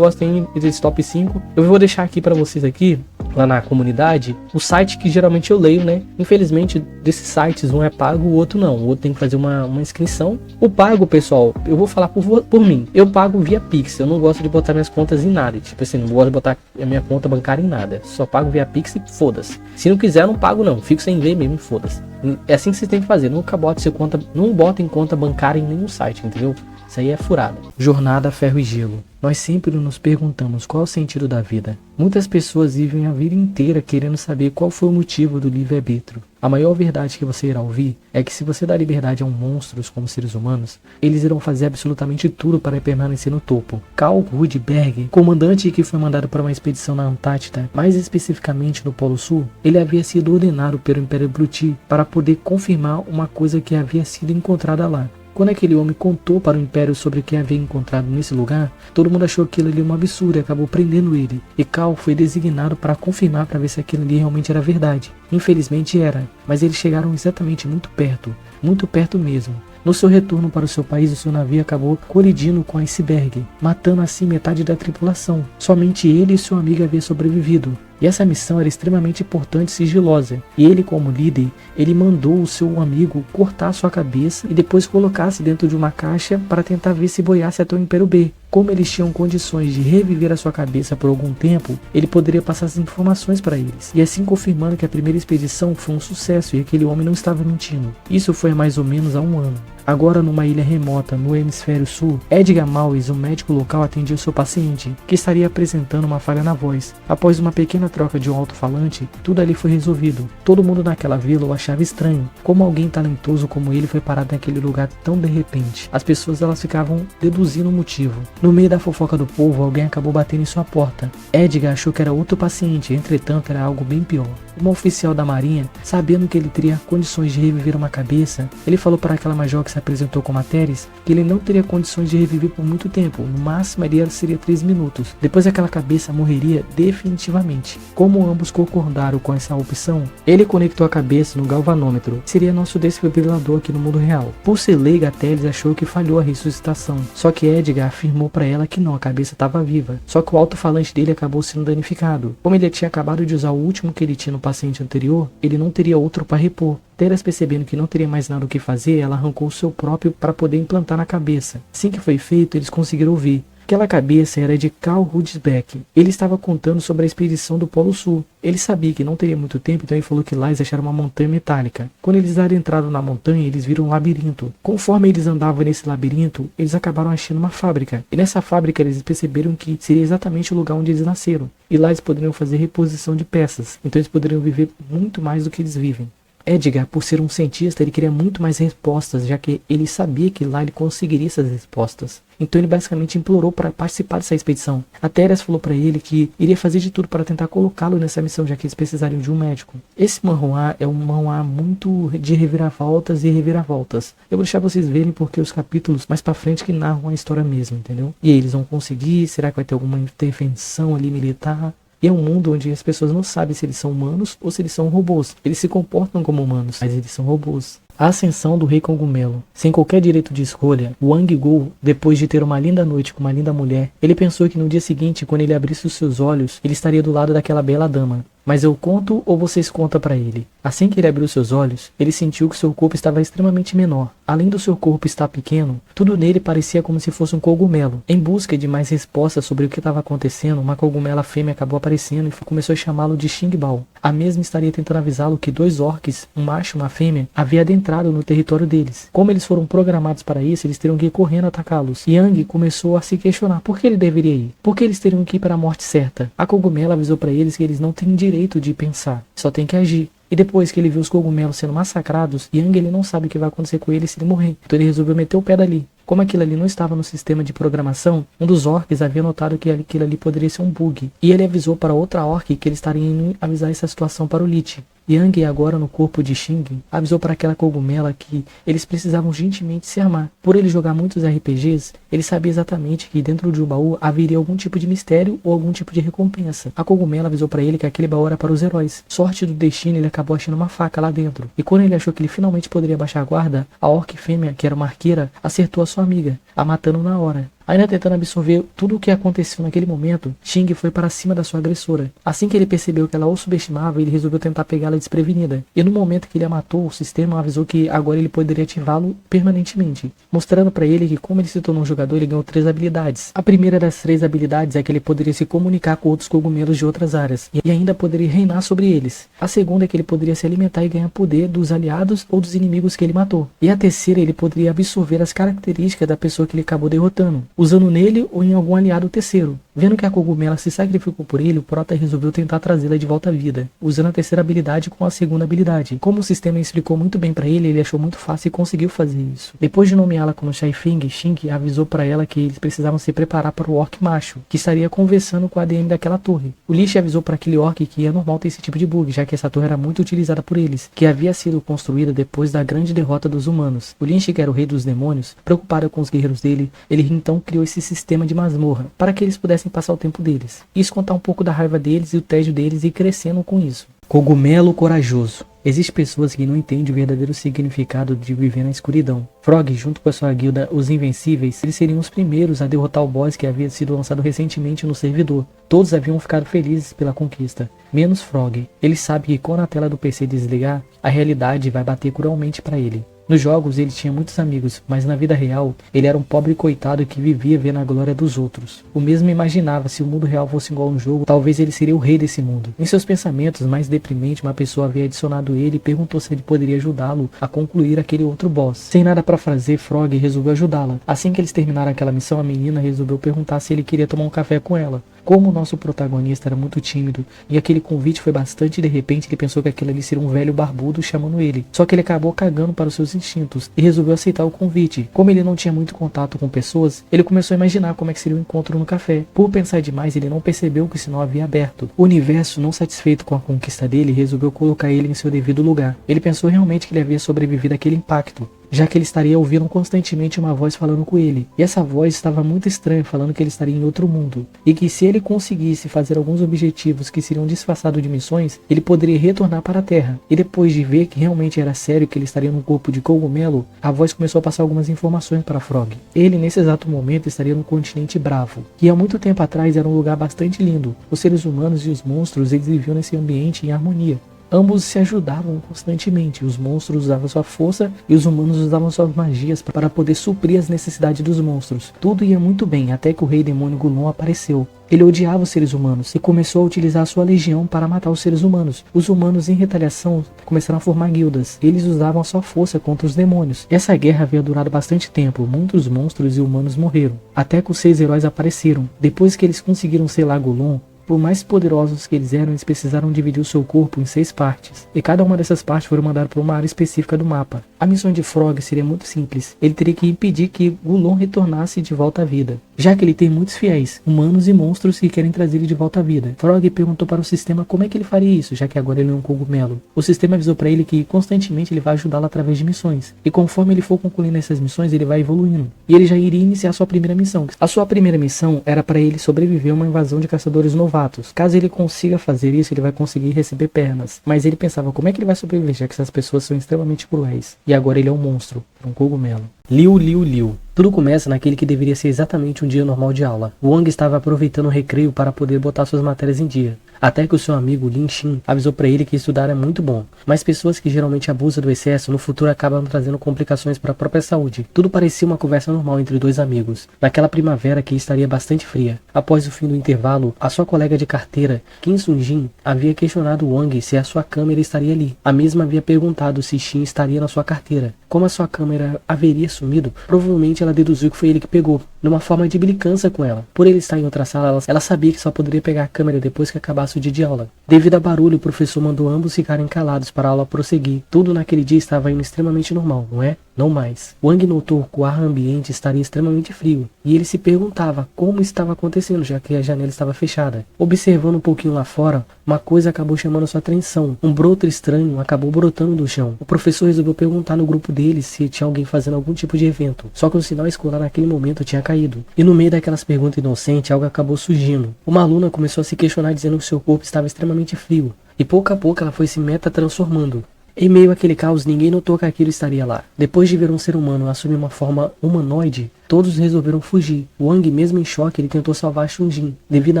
gostem desse top 5. Eu vou deixar aqui pra vocês aqui, lá na comunidade, o site que geralmente eu leio, né? Infelizmente, desses sites, um é pago, o outro não. O outro tem que fazer uma inscrição. O pago, pessoal, eu vou falar por mim. Eu pago via Pix. Eu não gosto de botar minhas contas em nada. Tipo assim, não gosto de botar a minha conta bancária em nada. Só pago via Pix e foda-se. Se não quiser, eu não pago não. Fico sem ver mesmo, foda-se. É assim que vocês têm que fazer. Nunca bote seu conta, não botem conta bancária em nenhum site, entendeu? Isso aí é furada. Jornada Ferro e Gelo. Nós sempre nos perguntamos qual é o sentido da vida. Muitas pessoas vivem a vida inteira querendo saber qual foi o motivo do livre-arbítrio. A maior verdade que você irá ouvir é que se você dá liberdade a monstros como seres humanos, eles irão fazer absolutamente tudo para permanecer no topo. Karl Rudberg, comandante que foi mandado para uma expedição na Antártida, mais especificamente no Polo Sul, ele havia sido ordenado pelo Império Bruti para poder confirmar uma coisa que havia sido encontrada lá. Quando aquele homem contou para o Império sobre o que havia encontrado nesse lugar, todo mundo achou aquilo ali um absurdo e acabou prendendo ele. E Karl foi designado para confirmar para ver se aquilo ali realmente era verdade. Infelizmente era, mas eles chegaram exatamente muito perto mesmo. No seu retorno para o seu país, o seu navio acabou colidindo com um iceberg, matando assim metade da tripulação. Somente ele e seu amigo haviam sobrevivido. E essa missão era extremamente importante e sigilosa. E ele, como líder, ele mandou o seu amigo cortar sua cabeça e depois colocasse dentro de uma caixa para tentar ver se boiasse até o Império B. Como eles tinham condições de reviver a sua cabeça por algum tempo, ele poderia passar as informações para eles. E assim confirmando que a primeira expedição foi um sucesso e aquele homem não estava mentindo. Isso foi há mais ou menos há um ano. Agora, numa ilha remota no hemisfério sul, Edgar Mawes, um médico local, atendia o seu paciente, que estaria apresentando uma falha na voz. Após uma pequena troca de um alto-falante, tudo ali foi resolvido. Todo mundo naquela vila o achava estranho, como alguém talentoso como ele foi parado naquele lugar tão de repente. As pessoas elas ficavam deduzindo o motivo. No meio da fofoca do povo, alguém acabou batendo em sua porta. Edgar achou que era outro paciente, entretanto era algo bem pior. Um oficial da marinha, sabendo que ele teria condições de reviver uma cabeça, ele falou para aquela major que se apresentou como Ateres que ele não teria condições de reviver por muito tempo, no máximo ele seria 3 minutos. Depois aquela cabeça morreria definitivamente. Como ambos concordaram com essa opção, ele conectou a cabeça no galvanômetro, que seria nosso desfibrilador aqui no mundo real. Por ser leiga, Ateres achou que falhou a ressuscitação, só que Edgar afirmou para ela que não, a cabeça estava viva, só que o alto-falante dele acabou sendo danificado. Como ele tinha acabado de usar o último que ele tinha no paciente anterior, ele não teria outro para repor. Teras, percebendo que não teria mais nada o que fazer, ela arrancou o seu próprio para poder implantar na cabeça. Assim que foi feito, eles conseguiram ouvir. Aquela cabeça era de Karl Rudberg. Ele estava contando sobre a expedição do Polo Sul. Ele sabia que não teria muito tempo, então ele falou que lá eles acharam uma montanha metálica. Quando eles adentraram na montanha, eles viram um labirinto. Conforme eles andavam nesse labirinto, eles acabaram achando uma fábrica. E nessa fábrica eles perceberam que seria exatamente o lugar onde eles nasceram. E lá eles poderiam fazer reposição de peças. Então eles poderiam viver muito mais do que eles vivem. Edgar, por ser um cientista, ele queria muito mais respostas, já que ele sabia que lá ele conseguiria essas respostas. Então ele basicamente implorou para participar dessa expedição. A Teras falou para ele que iria fazer de tudo para tentar colocá-lo nessa missão, já que eles precisariam de um médico. Esse manhwa é um manhwa muito de reviravoltas e reviravoltas. Eu vou deixar vocês verem porque os capítulos mais para frente que narram a história mesmo, entendeu? E aí, eles vão conseguir? Será que vai ter alguma intervenção ali militar? E é um mundo onde as pessoas não sabem se eles são humanos ou se eles são robôs. Eles se comportam como humanos, mas eles são robôs. A ascensão do Rei Cogumelo. Sem qualquer direito de escolha, Wang Go, depois de ter uma linda noite com uma linda mulher, ele pensou que no dia seguinte, quando ele abrisse os seus olhos, ele estaria do lado daquela bela dama. Mas eu conto ou vocês contam para ele? Assim que ele abriu seus olhos, ele sentiu que seu corpo estava extremamente menor. Além do seu corpo estar pequeno, tudo nele parecia como se fosse um cogumelo. Em busca de mais respostas sobre o que estava acontecendo, uma cogumela fêmea acabou aparecendo e começou a chamá-lo de Xingbao. A mesma estaria tentando avisá-lo que 2 orques, um macho e uma fêmea, havia adentrado no território deles. Como eles foram programados para isso, eles teriam que ir correndo atacá-los. Yang começou a se questionar por que ele deveria ir. Por que eles teriam que ir para a morte certa? A cogumela avisou para eles que eles não têm direito de pensar, só tem que agir. E depois que ele viu os cogumelos sendo massacrados, Yang ele não sabe o que vai acontecer com ele se ele morrer. Então ele resolveu meter o pé dali. Como aquilo ali não estava no sistema de programação, um dos orcs havia notado que aquilo ali poderia ser um bug. E ele avisou para outra orc que ele estaria indo avisar essa situação para o Lich. Yang, agora no corpo de Xing, avisou para aquela cogumela que eles precisavam urgentemente se armar. Por ele jogar muitos RPGs, ele sabia exatamente que dentro de um baú haveria algum tipo de mistério ou algum tipo de recompensa. A cogumela avisou para ele que aquele baú era para os heróis. Sorte do destino, ele acabou achando uma faca lá dentro. E quando ele achou que ele finalmente poderia baixar a guarda, a orc fêmea, que era uma arqueira, acertou a sua amiga, a matando na hora. Ainda tentando absorver tudo o que aconteceu naquele momento, Xing foi para cima da sua agressora. Assim que ele percebeu que ela o subestimava, ele resolveu tentar pegá-la desprevenida. E no momento que ele a matou, o sistema avisou que agora ele poderia ativá-lo permanentemente, mostrando para ele que como ele se tornou um jogador, ele ganhou 3 habilidades. A primeira das 3 habilidades é que ele poderia se comunicar com outros cogumelos de outras áreas, e ainda poderia reinar sobre eles. A segunda é que ele poderia se alimentar e ganhar poder dos aliados ou dos inimigos que ele matou. E a terceira, ele poderia absorver as características da pessoa que ele acabou derrotando, usando nele ou em algum aliado terceiro. Vendo que a cogumela se sacrificou por ele, o Prota resolveu tentar trazê-la de volta à vida, usando a terceira habilidade com a segunda habilidade. Como o sistema explicou muito bem para ele, ele achou muito fácil e conseguiu fazer isso. Depois de nomeá-la como Shai Feng, Xing avisou para ela que eles precisavam se preparar para o orc macho, que estaria conversando com a ADM daquela torre. O Lich avisou para aquele orc que é normal ter esse tipo de bug, já que essa torre era muito utilizada por eles, que havia sido construída depois da grande derrota dos humanos. O Lich, que era o rei dos demônios, preocupado com os guerreiros dele, ele então criou esse sistema de masmorra, para que eles pudessem passar o tempo deles. Isso contar um pouco da raiva deles e o tédio deles e crescendo com isso. Cogumelo corajoso. Existem pessoas que não entendem o verdadeiro significado de viver na escuridão. Frog, junto com a sua guilda, os Invencíveis, eles seriam os primeiros a derrotar o boss que havia sido lançado recentemente no servidor. Todos haviam ficado felizes pela conquista, menos Frog. Ele sabe que quando a tela do PC desligar, a realidade vai bater cruelmente para ele. Nos jogos ele tinha muitos amigos, mas na vida real ele era um pobre coitado que vivia vendo a glória dos outros. O mesmo imaginava se o mundo real fosse igual a um jogo, talvez ele seria o rei desse mundo. Em seus pensamentos mais deprimentes, uma pessoa havia adicionado ele e perguntou se ele poderia ajudá-lo a concluir aquele outro boss. Sem nada para fazer, Frog resolveu ajudá-la. Assim que eles terminaram aquela missão, a menina resolveu perguntar se ele queria tomar um café com ela. Como o nosso protagonista era muito tímido e aquele convite foi bastante de repente, ele pensou que aquilo ali seria um velho barbudo chamando ele. Só que ele acabou cagando para os seus instintos e resolveu aceitar o convite. Como ele não tinha muito contato com pessoas, ele começou a imaginar como é que seria o encontro no café. Por pensar demais, ele não percebeu que o sinal havia aberto. O universo, não satisfeito com a conquista dele, resolveu colocar ele em seu devido lugar. Ele pensou realmente que ele havia sobrevivido àquele impacto, já que ele estaria ouvindo constantemente uma voz falando com ele. E essa voz estava muito estranha, falando que ele estaria em outro mundo. E que se ele conseguisse fazer alguns objetivos que seriam disfarçados de missões, ele poderia retornar para a Terra. E depois de ver que realmente era sério que ele estaria num corpo de cogumelo, a voz começou a passar algumas informações para Frog. Ele, nesse exato momento, estaria no continente Bravo, que há muito tempo atrás era um lugar bastante lindo. Os seres humanos e os monstros, eles viviam nesse ambiente em harmonia. Ambos se ajudavam constantemente, os monstros usavam sua força e os humanos usavam suas magias para poder suprir as necessidades dos monstros. Tudo ia muito bem, até que o rei demônio Gulon apareceu. Ele odiava os seres humanos e começou a utilizar sua legião para matar os seres humanos. Os humanos, em retaliação, começaram a formar guildas. Eles usavam a sua força contra os demônios. Essa guerra havia durado bastante tempo, muitos monstros e humanos morreram, até que os 6 heróis apareceram. Depois que eles conseguiram selar Gulon, por mais poderosos que eles eram, eles precisaram dividir o seu corpo em 6 partes, e cada uma dessas partes foram mandadas para uma área específica do mapa. A missão de Frog seria muito simples. Ele teria que impedir que Gulon retornasse de volta à vida, já que ele tem muitos fiéis, humanos e monstros que querem trazer ele de volta à vida. Frog perguntou para o sistema como é que ele faria isso, já que agora ele é um cogumelo. O sistema avisou para ele que constantemente ele vai ajudá-lo através de missões, e conforme ele for concluindo essas missões, ele vai evoluindo, e ele já iria iniciar sua primeira missão. A sua primeira missão era para ele sobreviver a uma invasão de caçadores novatos. Caso ele consiga fazer isso, ele vai conseguir receber pernas. Mas ele pensava, como é que ele vai sobreviver, já que essas pessoas são extremamente cruéis. E agora ele é um monstro, um cogumelo. Liu. Tudo começa naquele que deveria ser exatamente um dia normal de aula. Wang estava aproveitando o recreio para poder botar suas matérias em dia, até que o seu amigo Lin Xin avisou para ele que estudar é muito bom, mas pessoas que geralmente abusam do excesso no futuro acabam trazendo complicações para a própria saúde. Tudo parecia uma conversa normal entre 2 amigos, naquela primavera que estaria bastante fria. Após o fim do intervalo, a sua colega de carteira, Kim Sun-jin, havia questionado Wang se a sua câmera estaria ali. A mesma havia perguntado se Xin estaria na sua carteira. Como a sua câmera haveria sumido, provavelmente ela deduziu que foi ele que pegou, numa forma de implicância com ela. Por ele estar em outra sala, ela sabia que só poderia pegar a câmera depois que acabasse o dia de aula. Devido a barulho, o professor mandou ambos ficarem calados para a aula prosseguir. Tudo naquele dia estava indo extremamente normal, não é? Não mais. Wang notou que o ar ambiente estaria extremamente frio, e ele se perguntava como estava acontecendo, já que a janela estava fechada. Observando um pouquinho lá fora, uma coisa acabou chamando sua atenção. Um broto estranho acabou brotando do chão. O professor resolveu perguntar no grupo deles se tinha alguém fazendo algum tipo de evento, só que o sinal escolar naquele momento tinha caído. E no meio daquelas perguntas inocentes, algo acabou surgindo. Uma aluna começou a se questionar dizendo que seu corpo estava extremamente frio, e pouco a pouco ela foi se meta-transformando. Em meio àquele caos, ninguém notou que aquilo estaria lá. Depois de ver um ser humano assumir uma forma humanoide, todos resolveram fugir. Wang, mesmo em choque, ele tentou salvar Shunjin. Devido a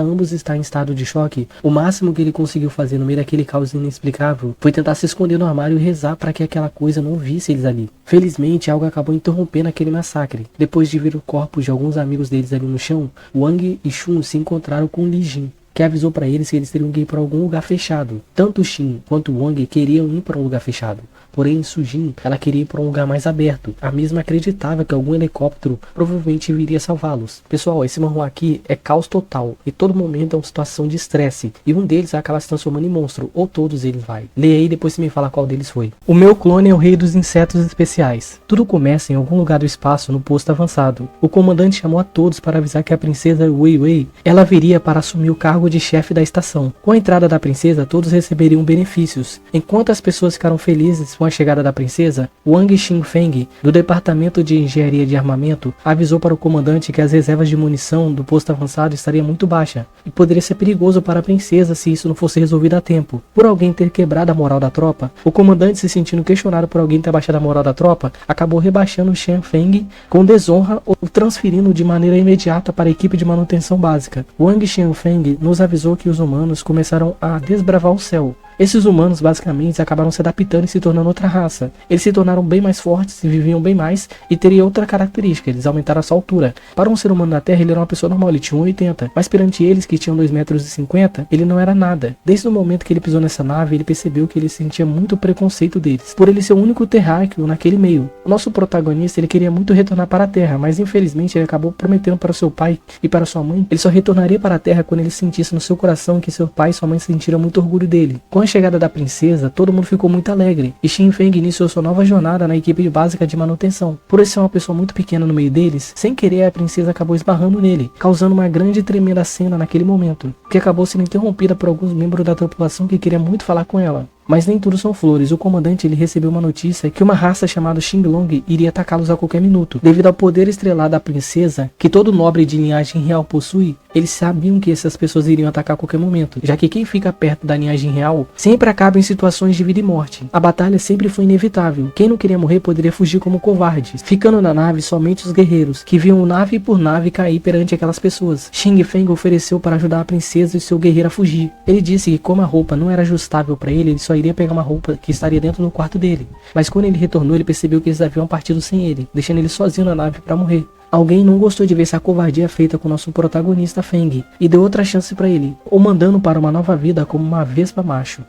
ambos estar em estado de choque, o máximo que ele conseguiu fazer no meio daquele caos inexplicável foi tentar se esconder no armário e rezar para que aquela coisa não visse eles ali. Felizmente, algo acabou interrompendo aquele massacre. Depois de ver o corpo de alguns amigos deles ali no chão, Wang e Shun se encontraram com Li Jin, que avisou para eles que eles teriam que ir para algum lugar fechado. Tanto Shin quanto Wang queriam ir para um lugar fechado. Porém, Sujin, ela queria ir para um lugar mais aberto. A mesma acreditava que algum helicóptero provavelmente viria salvá-los. Pessoal, esse manhwa aqui é caos total. E todo momento é uma situação de estresse. E um deles acaba se transformando em monstro. Ou todos eles vai. Leia aí e depois você me fala qual deles foi. O meu clone é o rei dos insetos especiais. Tudo começa em algum lugar do espaço no posto avançado. O comandante chamou a todos para avisar que a princesa Wei Wei, ela viria para assumir o cargo de chefe da estação. Com a entrada da princesa, todos receberiam benefícios. Enquanto as pessoas ficaram felizes com a chegada da princesa, Wang Xingfeng, do departamento de engenharia de armamento, avisou para o comandante que as reservas de munição do posto avançado estariam muito baixas e poderia ser perigoso para a princesa se isso não fosse resolvido a tempo. Por alguém ter quebrado a moral da tropa, o comandante, se sentindo questionado por alguém ter baixado a moral da tropa, acabou rebaixando Xingfeng com desonra ou transferindo de maneira imediata para a equipe de manutenção básica. Wang Xingfeng nos avisou que os humanos começaram a desbravar o céu. Esses humanos basicamente acabaram se adaptando e se tornando outra raça. Eles se tornaram bem mais fortes e viviam bem mais e teriam outra característica, eles aumentaram a sua altura. Para um ser humano na Terra ele era uma pessoa normal, ele tinha 1,80, mas perante eles que tinham 2,50 m, ele não era nada. Desde o momento que ele pisou nessa nave, ele percebeu que ele sentia muito preconceito deles, por ele ser o único terráqueo naquele meio. O nosso protagonista ele queria muito retornar para a Terra, mas infelizmente ele acabou prometendo para o seu pai e para sua mãe, ele só retornaria para a Terra quando ele sentisse no seu coração que seu pai e sua mãe sentiram muito orgulho dele. Com a chegada da princesa, todo mundo ficou muito alegre, e Xingfeng iniciou sua nova jornada na equipe básica de manutenção. Por ele ser uma pessoa muito pequena no meio deles, sem querer a princesa acabou esbarrando nele, causando uma grande e tremenda cena naquele momento, que acabou sendo interrompida por alguns membros da tripulação que queriam muito falar com ela. Mas nem tudo são flores. O comandante ele recebeu uma notícia que uma raça chamada Xinglong iria atacá-los a qualquer minuto. Devido ao poder estrelado da princesa, que todo nobre de linhagem real possui, eles sabiam que essas pessoas iriam atacar a qualquer momento, já que quem fica perto da linhagem real sempre acaba em situações de vida e morte. A batalha sempre foi inevitável. Quem não queria morrer poderia fugir como covardes, ficando na nave somente os guerreiros, que viam nave por nave cair perante aquelas pessoas. Xingfeng ofereceu para ajudar a princesa e seu guerreiro a fugir. Ele disse que como a roupa não era ajustável para ele só iria pegar uma roupa que estaria dentro do quarto dele. Mas quando ele retornou, ele percebeu que eles haviam partido sem ele, deixando ele sozinho na nave para morrer. Alguém não gostou de ver essa covardia feita com nosso protagonista Feng e deu outra chance para ele, o mandando para uma nova vida como uma vespa macho.